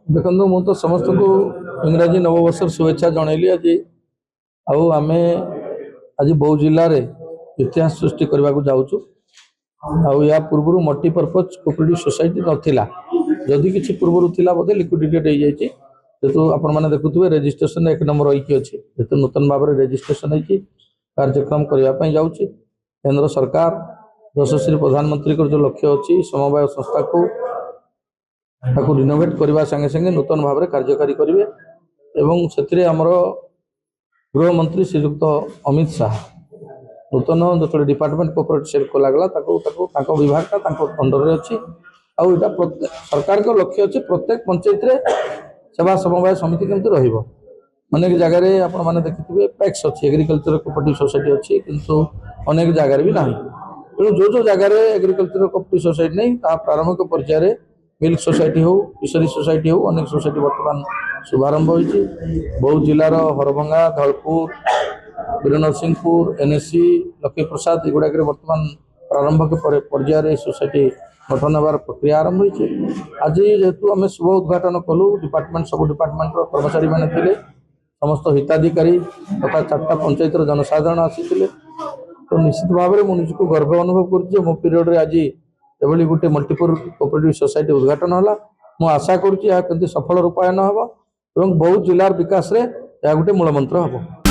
देखो मु तो समस्त को इंग्राजी नववर्ष शुभेच्छा जनइली आज आम आज बौद्ध जिले में इतिहास सृष्टि करने को जाऊँ या पूर्व मल्टीपर्पज कोऑपरेटिव सोसाइटी नाला जदि किसी पूर्व था बोधे लिक्विडेटेड हो जाए जेहतु आपण देखुए रेजिस्ट्रेशन 1 नंबर रही अच्छे जेहतु नूतन भाव में रेजिस्ट्रेशन होती कार्यक्रम करने जाऊँगी केंद्र सरकार यशस्वी प्रधानमंत्री जो लक्ष्य अच्छी समवाय संस्था को रिनोवेट करने संगे संगे नूतन भाव में कार्यकारी करेंगे एवं से आमर गृहमंत्री श्रीयुक्त अमित शाह नूतन जो डिपार्टमेंट कोऑपरेटिव सेल खोल विभाग अंडर अच्छी आईटा सरकार का लक्ष्य अच्छे प्रत्येक पंचायत रे सेवा समवाय समिति केमती अनेक जगह आपने देखिए पैक्स अच्छी एग्रीकल्चर कोऑपरेटिव सोसाइटी अच्छी किंतु अनेक जगह भी ना तेणु जो जगह एग्रीकल्चर कोऑपरेटिव सोसाइटी नहीं प्रारंभिक पर्यायर मिल्क सोसाइटी हो फिशरी सोसाइटी हो अनेक सोसाइटी बर्तमान शुभारंभ होती बौद्ध जिलार हरभंगा धलपुर वीरनरसिंहपुर एनएससी लक्ष्मी प्रसाद युवाक बर्तमान प्रारंभिक पर्यायर सोसाइटी गठन होवार प्रक्रिया आरंभ होती आज जेहेतु आम शुभ उद्घाटन कलु डिपार्टमेंट सब डिपार्टमेंट कर्मचारी मैंने थे समस्त हिताधिकारी तथा 4टा पंचायत जनसाधारण आसी तो निश्चित भाव में मुझे निजको गर्व अनुभव कर मो पीरियड रे आज एभली गोटे मल्टीपुर कोऑपरेटिव सोसाइटी उद्घाटन होला मु आशा करुँची सफल रूपायन हम और बौद्ध जिलार विकास रे यह गोटे मूलमंत्र हम।